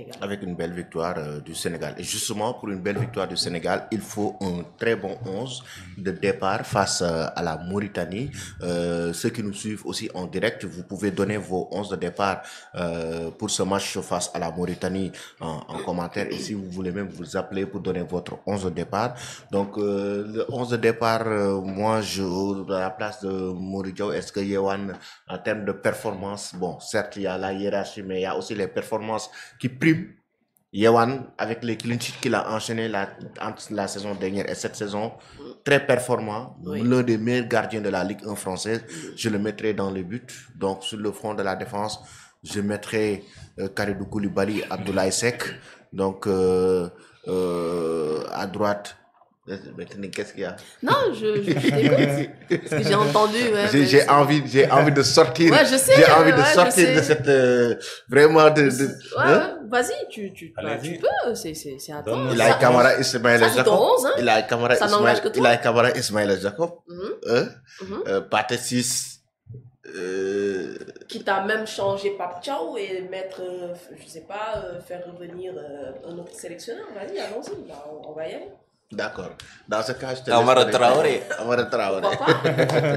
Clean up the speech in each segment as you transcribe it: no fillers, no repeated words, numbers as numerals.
Sénégal. Avec une belle victoire du Sénégal. Et justement, pour une belle victoire du Sénégal, il faut un très bon 11 de départ face à la Mauritanie. Ceux qui nous suivent aussi en direct, vous pouvez donner vos 11 de départ pour ce match face à la Mauritanie en commentaire. Et si vous voulez même vous appeler pour donner votre 11 de départ. Donc, le 11 de départ, moi, à la place de Mouridjo, est-ce que Yewan, en termes de performance, bon, certes, il y a la hiérarchie, mais il y a aussi les performances qui priment. Yewan, avec les clean sheets qu'il a enchaîné entre la saison dernière et cette saison, très performant, l'un des meilleurs gardiens de la Ligue 1 française, je le mettrai dans les buts. Donc, sur le front de la défense, je mettrai Kalidou Koulibaly, Abdoulaye Seck. Donc, à droite, qu'est-ce qu'il y a? Non, je t'écoute. Parce que j'ai entendu. Ouais, j'ai envie de sortir. Ouais, je sais. J'ai envie de sortir de cette vraiment de vas-y, tu peux. C'est à toi. Il a Kamara Ismaël Jacob. Hein? Il a Kamara Ismaël Jacob. Pathé 6. Qui t'a même changé Pape Thiaw et mettre, je sais pas, faire revenir un autre sélectionneur. Vas-y, allons-y. Là, on va y aller. D'accord. Dans ce cas, je te Amara Traoré.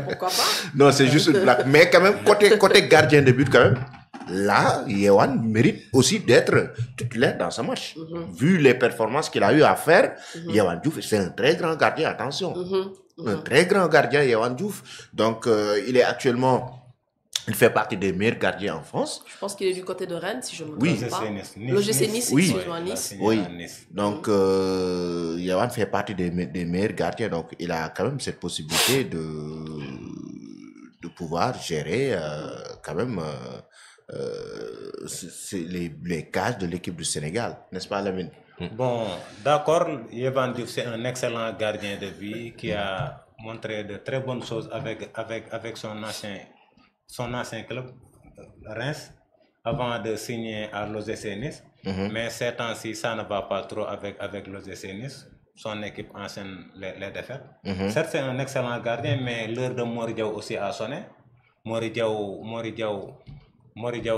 Pourquoi pas? Non, c'est juste une blague. Mais quand même, côté gardien de but, quand même, là, Yewan mérite aussi d'être titulaire dans ce match. Vu les performances qu'il a eu à faire, Yewan Diouf, c'est un très grand gardien, attention. Un très grand gardien, Yewan Diouf. Donc, il est actuellement... Il fait partie des meilleurs gardiens en France. Je pense qu'il est du côté de Rennes, si je me trompe pas. L'OGC Nice, oui. Nice. Oui. Donc, Yawan fait partie des meilleurs gardiens. Donc, il a quand même cette possibilité de pouvoir gérer quand même les cases de l'équipe du Sénégal. N'est-ce pas, Lamine? Bon, d'accord. Yevan Diouf, c'est un excellent gardien de but qui a montré de très bonnes choses avec son ancien club, Reims, avant de signer à l'OGC Nice. Mais ces temps-ci, ça ne va pas trop avec l'OGC Nice. Son équipe enchaîne les défaites. Certes, c'est un excellent gardien, mais l'heure de Moridiaw aussi a sonné. Moridiaw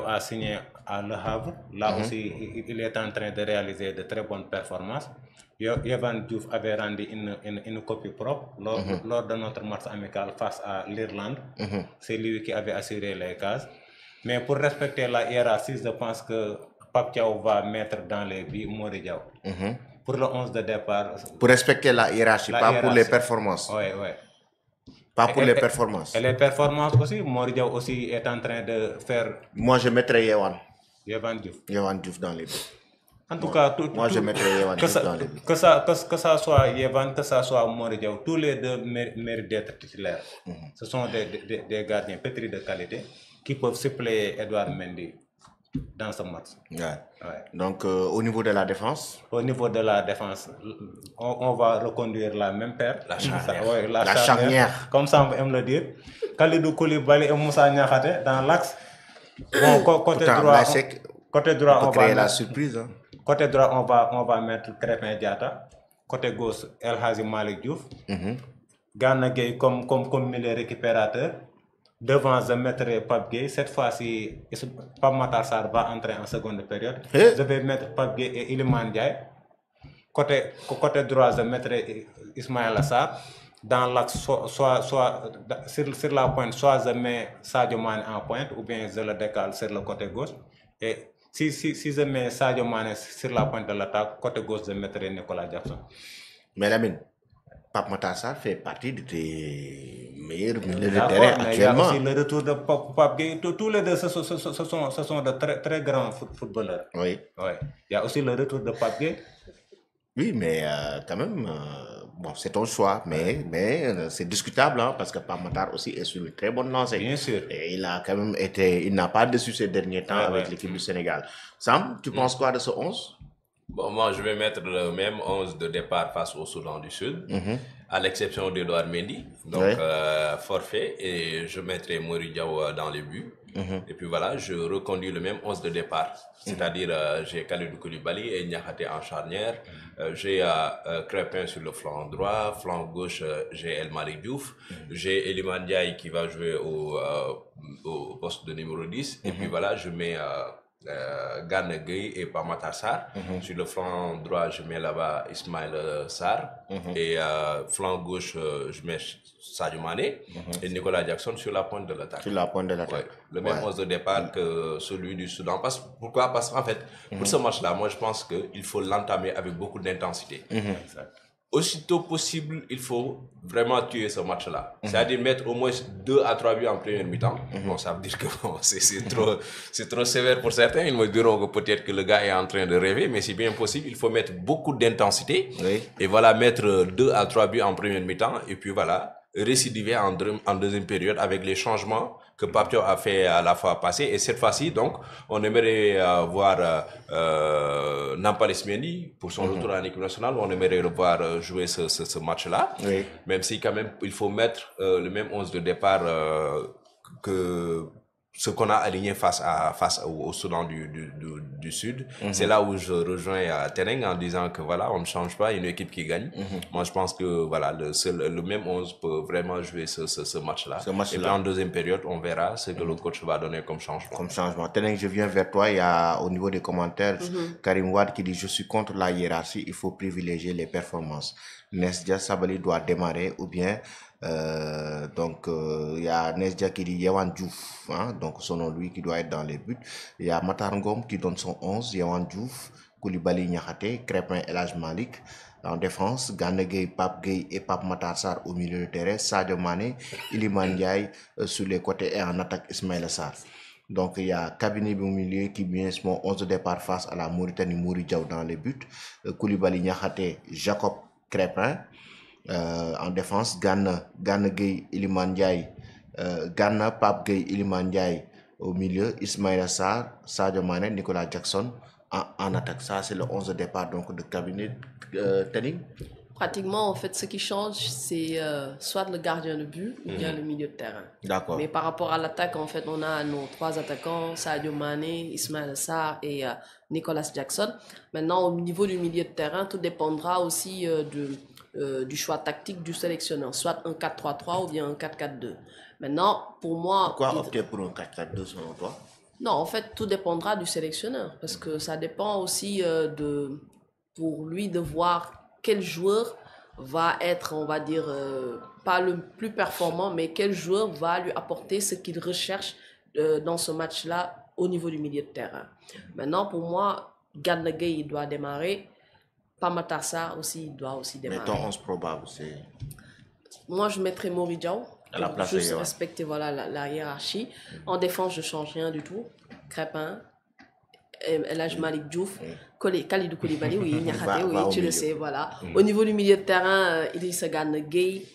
a signé à Le Havre. Là aussi, il est en train de réaliser de très bonnes performances. Yevan Diouf avait rendu une copie propre lors de notre match amical face à l'Irlande. C'est lui qui avait assuré les cases. Mais pour respecter la hiérarchie, je pense que Pape Thiaw va mettre dans les buts Moridiaw. Pour le 11 de départ. Pour respecter la hiérarchie, pour les performances. Oui. Pas pour les performances. Et les performances aussi, Moridiaw aussi est en train de faire... Moi, je mettrais Yevan Diouf dans les buts. En tout cas, moi je mettrais Yevan Diouf dans les buts. Que ça soit Yevan, que ça soit Moridiaw, tous les deux méritent d'être titulaires. Ce sont des gardiens pétris de qualité qui peuvent suppléer Edouard Mendy dans ce match. Donc, au niveau de la défense? Au niveau de la défense, on va reconduire la même paire. La charnière. Comme ça, on aime le dire. Kalidou Koulibaly et Moussa Niakhaté dans l'axe. Bon, côté droit, on va créer la surprise. Hein. Côté droit, on va mettre Crépin Diatta. Côté gauche, El Hadji Malick Diouf. Gana Gueye comme milieu récupérateur. Devant, je mettrai Pape Gueye. Cette fois-ci, Pape Matar Sarr va entrer en seconde période. Je vais mettre Pape Gueye et Iliman Ndiaye. Côté droit, je mettrai Ismaël Sarr. Dans l'axe, soit sur la pointe, soit je mets Sadio Mane en pointe, ou bien je le décale sur le côté gauche. Et si je mets Sadio Mane sur la pointe de l'attaque, côté gauche, je mettrai Nicolas Jackson. Mais Lamine, Pape Matar Sarr fait partie des meilleurs milieux de terrain actuellement. Il y a aussi le retour de Pape Gueye. Tous les deux, ce sont de très, très grands footballeurs. Oui. Il y a aussi le retour de Pape Gueye. Oui, mais quand même, bon, c'est ton choix, mais c'est discutable, hein, parce que Pape Matar aussi est sur une très bonne lancée. Bien sûr. Et il a quand même il n'a pas déçu ces derniers temps avec l'équipe du Sénégal. Sam, tu penses quoi de ce 11? Bon, moi, je vais mettre le même 11 de départ face au Soudan du Sud, à l'exception d'Edouard Mendy, donc forfait, et je mettrai Moridiaw dans les buts. Et puis voilà, je reconduis le même 11 de départ, c'est-à-dire j'ai Kalidou Koulibaly et Niakhaté en charnière, j'ai Crépin sur le flanc droit, flanc gauche, j'ai El Malick Diouf, j'ai Iliman Ndiaye qui va jouer au poste de numéro 10, et puis voilà, je mets Gana Gueye et Pape Sarr. Sur le flanc droit, je mets là-bas Ismaël Sarr. Et flanc gauche, je mets Sadio Mané. Et Nicolas Jackson sur la pointe de l'attaque. Sur la pointe de l'attaque. Le même 11 de départ que celui du Soudan. Pourquoi? Parce qu'en fait, pour ce match-là, moi je pense qu'il faut l'entamer avec beaucoup d'intensité. Aussitôt possible, il faut vraiment tuer ce match-là. C'est-à-dire mettre au moins 2 à 3 buts en première mi-temps. Bon, ça veut dire que bon, c'est trop sévère pour certains. Ils me diront que peut-être que le gars est en train de rêver, mais c'est bien possible. Il faut mettre beaucoup d'intensité. Et voilà, mettre 2 à 3 buts en première mi-temps. Et puis voilà, récidiver en deuxième période avec les changements que Pape Thiaw a fait à la fois passée. Et cette fois-ci, donc, on aimerait voir Nampalys Mendy pour son retour en équipe nationale. On aimerait le voir jouer ce match-là. Même si quand même, il faut mettre le même 11 de départ que ce qu'on a aligné face au Soudan du Sud. C'est là où je rejoins Teneng en disant que voilà, on ne change pas une équipe qui gagne. Moi, je pense que voilà, le même 11 peut vraiment jouer ce match-là. Et puis en deuxième période, on verra ce que le coach va donner comme changement. Teneng, je viens vers toi. Il y a au niveau des commentaires Karim Wad qui dit: je suis contre la hiérarchie, il faut privilégier les performances. Nesdia Sabali doit démarrer ou bien donc il y a Nesdia qui dit Yawan Diouf, hein, donc selon lui qui doit être dans les buts. Il y a Matar Ngom qui donne son 11, Yawan Diouf, Koulibaly Niakhaté, Crépin El Hadj Malick. En défense, Gana Gueye, Pape Gueye et Pape Matar Sarr au milieu de terrain, Sadio Mané, Iliman Ndiaye sur les côtés et en attaque Ismaïla Sarr. Donc il y a Kabini au milieu qui met son 11 de départ face à la Mauritanie, Mouri Diaw dans les buts, Koulibaly Niakhaté, Jacob Crépin. En défense, Gana Gueye, Iliman Ndiaye, Gana, Pape Gueye, Iliman Ndiaye au milieu, Ismaïla Sarr, Sadio Mané, Nicolas Jackson en attaque. Ça, c'est le 11 de départ donc, de cabinet Tenning. Pratiquement, en fait, ce qui change, c'est soit le gardien de but ou bien le milieu de terrain. D'accord. Mais par rapport à l'attaque, en fait, on a nos 3 attaquants, Sadio Mané, Ismaïla Sarr et Nicolas Jackson. Maintenant, au niveau du milieu de terrain, tout dépendra aussi du choix tactique du sélectionneur, soit un 4-3-3 ou bien un 4-4-2. Maintenant, pour moi... Pourquoi opter pour un 4-4-2 selon toi? Non, en fait, tout dépendra du sélectionneur, parce que ça dépend aussi pour lui de voir quel joueur va être, on va dire, pas le plus performant, mais quel joueur va lui apporter ce qu'il recherche dans ce match-là au niveau du milieu de terrain. Maintenant, pour moi, Gana Gueye doit démarrer, Pape Matar Sarr aussi doit aussi démarrer. Mais ton 11 probable, c'est... Moi, je mettrais Mory Diaw. À la place juste respecter voilà, la hiérarchie. En défense, je ne change rien du tout. Crépin, El Hadj Malick Diouf, Kalidou Koulibaly, oui, Niakhaté, oui, tu le sais, voilà. Au niveau du milieu de terrain, Idrissa Gana Gueye,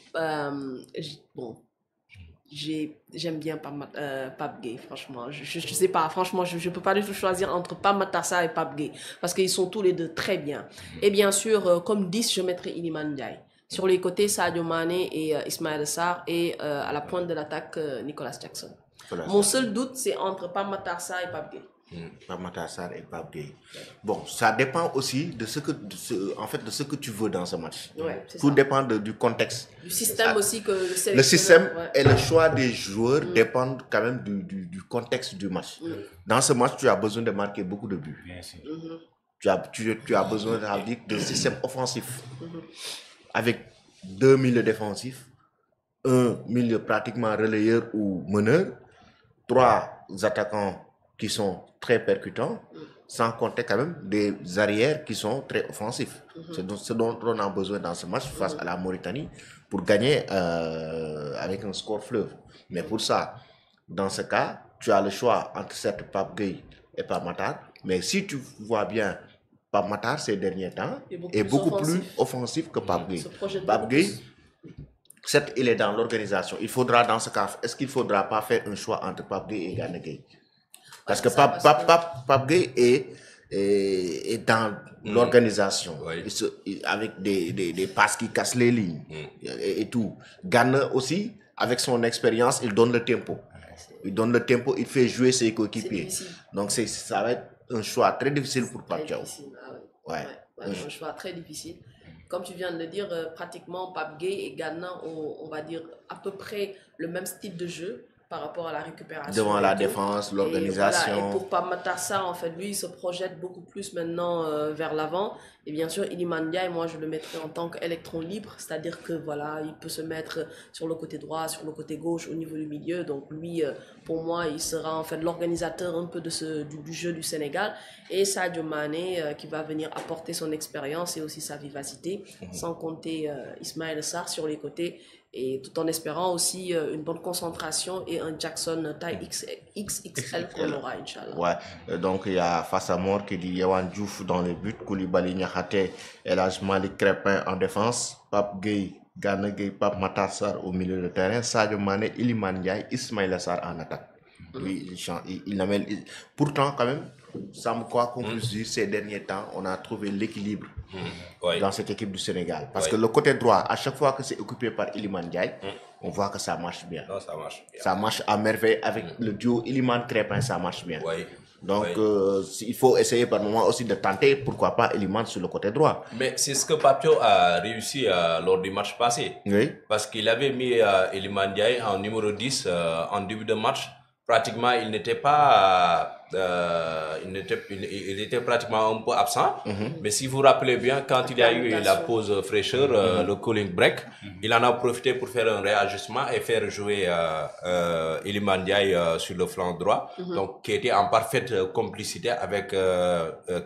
bon, j'aime bien Pape Gueye, franchement. Je sais pas, franchement, je ne peux pas du tout choisir entre Pape Matar Sarr et Pape Gueye, parce qu'ils sont tous les deux très bien. Et bien sûr, comme 10, je mettrais Iliman Ndiaye. Sur les côtés, Sadio Mané et Ismaïla Sarr, et à la pointe de l'attaque, Nicolas Jackson. Voilà, mon seul doute, c'est entre Pape Matar Sarr et Pape Gueye. Pape Matar Sarr et Pape Gueye. Bon, ça dépend aussi de ce que tu veux dans ce match. Ouais, tout dépend du contexte. Du système aussi que le sélectionneur... Le système et le choix des joueurs dépendent quand même du contexte du match. Dans ce match, tu as besoin de marquer beaucoup de buts. Bien sûr. Tu as besoin d'un système offensif. Avec 2 milieux défensifs, un milieu pratiquement relayeur ou meneur, 3 attaquants qui sont très percutants, sans compter quand même des arrières qui sont très offensifs. C'est ce dont on a besoin dans ce match face à la Mauritanie pour gagner avec un score fleuve. Mais pour ça, dans ce cas, tu as le choix entre cette Pape Gueye et Pape Matar. Mais si tu vois bien, Pape Matar ces derniers temps est beaucoup plus offensif que Pape Gueye. Pape Gueye, certes, il est dans l'organisation. Il faudra dans ce cas, est-ce qu'il ne faudra pas faire un choix entre Pape Gueye et Gana Gueye? Parce que Pape Gueye est dans l'organisation, avec des passes qui cassent les lignes et tout. Gana aussi, avec son expérience, il donne le tempo. Il donne le tempo, il fait jouer ses coéquipiers. Donc ça va être un choix très difficile pour Pape Thiaw. Un choix très difficile. Comme tu viens de le dire, pratiquement Pape Gueye et Gana ont, on va dire, à peu près le même style de jeu. par rapport à la récupération. Devant la défense, l'organisation. Et pour Pape Matar Sarr, en fait, lui, il se projette beaucoup plus maintenant vers l'avant. Et bien sûr, Iliman Ndiaye, moi, je le mettrais en tant qu'électron libre, c'est-à-dire que voilà, il peut se mettre sur le côté droit, sur le côté gauche, au niveau du milieu. Donc lui, pour moi, il sera en fait l'organisateur un peu du jeu du Sénégal. Et Sadio Mané, qui va venir apporter son expérience et aussi sa vivacité, sans compter Ismaël Sarr sur les côtés. Et tout en espérant aussi une bonne concentration et un Jackson taille XXL qu'on aura, Inch'Allah. Ouais, donc il y a Fassa Mor qui dit Yawan Diouf dans le but, Koulibaly Niakhaté, Elhadji Malick Crépin en défense, Pape Gueye, Gana Gueye, Pape Matar Sarr au milieu de terrain, Sadio Mané, Iliman Ndiaye, Ismaïla Sarr en attaque. Lui, pourtant, quand même, quoi qu'on puisse dire, ces derniers temps, on a trouvé l'équilibre dans cette équipe du Sénégal. Parce que le côté droit, à chaque fois que c'est occupé par Iliman Ndiaye, on voit que ça marche bien. Non, ça marche bien. Ça marche à merveille avec le duo Iliman-Crépin, ça marche bien. Oui. Donc, il faut essayer par moment aussi de tenter, pourquoi pas, Iliman sur le côté droit. Mais c'est ce que Papio a réussi lors du match passé. Oui. Parce qu'il avait mis Iliman Ndiaye en numéro 10 en début de match. Pratiquement, il n'était pas, il était pratiquement un peu absent. Mais si vous vous rappelez bien, quand il y a eu la pause fraîcheur, le cooling break, il en a profité pour faire un réajustement et faire jouer Iliman Ndiaye sur le flanc droit, donc qui était en parfaite complicité avec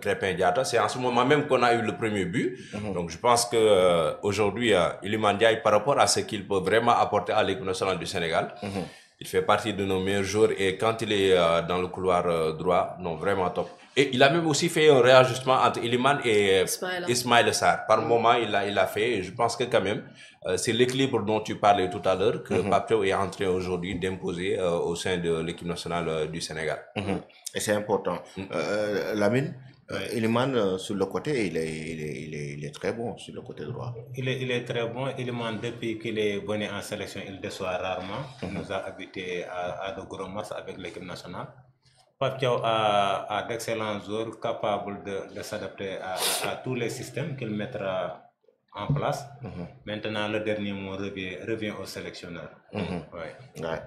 Crépin Diatta. C'est en ce moment même qu'on a eu le premier but. Donc je pense que aujourd'hui, Iliman Ndiaye, par rapport à ce qu'il peut vraiment apporter à l'équipe nationale du Sénégal, il fait partie de nos meilleurs joueurs et quand il est dans le couloir droit, non, vraiment top. Et il a même aussi fait un réajustement entre Iliman et Ismaël Sarr. Par moment, il a fait, et je pense que quand même, c'est l'équilibre dont tu parlais tout à l'heure que Papio est en train aujourd'hui d'imposer au sein de l'équipe nationale du Sénégal. Et c'est important. Lamine, Iliman sur le côté, il est très bon sur le côté droit. Il est très bon. Iliman, depuis qu'il est venu en sélection, il déçoit rarement. Il nous a habitués à de gros matchs avec l'équipe nationale. Papio a d'excellents joueurs capables de s'adapter à tous les systèmes qu'il mettra en place. Maintenant, le dernier mot revient au sélectionneur.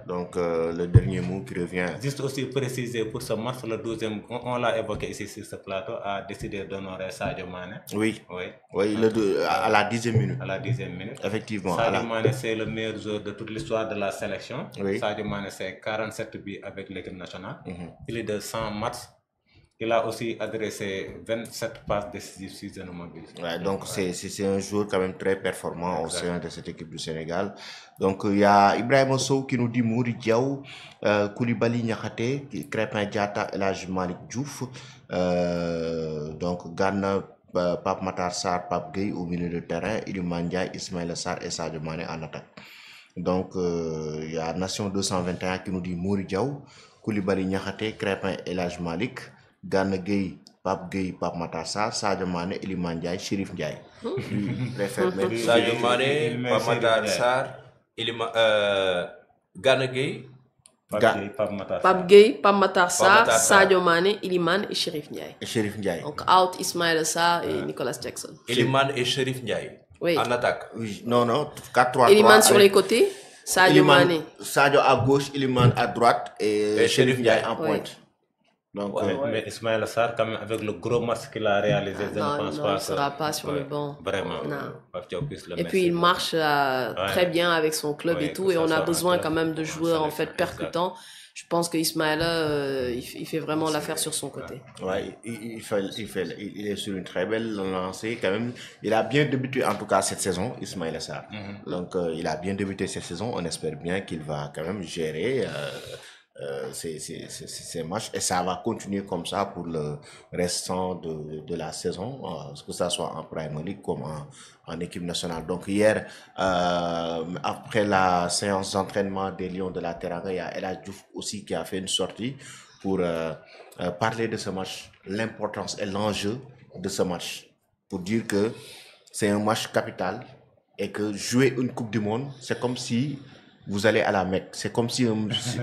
Donc, le dernier mot qui revient. Juste aussi préciser pour ce match, le 12e, on l'a évoqué ici sur ce plateau, a décidé d'honorer Sadio Mané. Oui, à la 10e minute. À la 10e minute. Effectivement. Sadio Mané, c'est le meilleur joueur de toute l'histoire de la sélection. Oui. Sadio Mané, c'est 47 buts avec l'équipe nationale. Il est de 100 matchs. Il a aussi adressé 27 passes décisives si je ne m'abuse. Donc c'est un joueur quand même très performant au sein de cette équipe du Sénégal. Donc il y a Ibrahim Sow qui nous dit Mouri Diaw, Koulibaly Niakhaté, Crépin Diatta, Elhadji Malick Diouf, donc Gana, Pape Matar Sarr, Pape Gueye au milieu de terrain, Iliman Ndiaye, Ismaïla Sarr et Sadio Mané en attaque. Donc il y a Nation 221 qui nous dit Mouri Diaw, Koulibaly Niakhaté, Crépin, Elhadji Malick, Gana Gueye, Pape Gueye, Pape Matar Sarr, Sadio Mané, Iliman Ndiaye, Chérif Ndiaye. Lui préfère mettre Sadio Mané, Pape Matar Sarr, Gana Gueye, Pape Gueye, Pape Matar Sarr, Sadio Mané, Iliman et Chérif Ndiaye. Donc out Ismaël Sarr et Nicolas Jackson. Iliman et Chérif Ndiaye. Oui. En attaque. Oui, non, 4-3-3. Iliman sur les côtés, Sadio Mané. Sadio à gauche, Iliman à droite et Chérif Ndiaye en pointe. Donc, mais Ismaël Sarr, quand même, avec le gros match qu'il a réalisé, je ne pense pas il ne sera pas sur le banc. Vraiment. Et puis il marche très bien avec son club et tout, et on a besoin quand même de joueurs en fait percutants. Je pense que Ismaïla, il fait vraiment l'affaire sur son côté. Ouais, il est sur une très belle lancée quand même. Il a bien débuté en tout cas cette saison, Ismaïla Sarr. Donc il a bien débuté cette saison. On espère bien qu'il va quand même gérer ces matchs et ça va continuer comme ça pour le restant de la saison, que ça soit en Premier League comme en équipe nationale. Donc hier, après la séance d'entraînement des Lions de la Teranga, il y a Elhadji Diouf aussi qui a fait une sortie pour parler de ce match, l'importance et l'enjeu de ce match, pour dire que c'est un match capital et que jouer une Coupe du Monde, c'est comme si vous allez à la Mecque. C'est comme si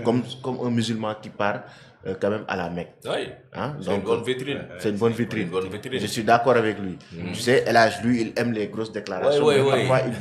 comme un musulman qui part quand même à la Mecque. Oui. Hein? C'est une bonne vitrine. C'est une bonne vitrine. Je suis d'accord avec lui. Tu sais, Elhadji, lui, il aime les grosses déclarations. Oui. Parfois, il dit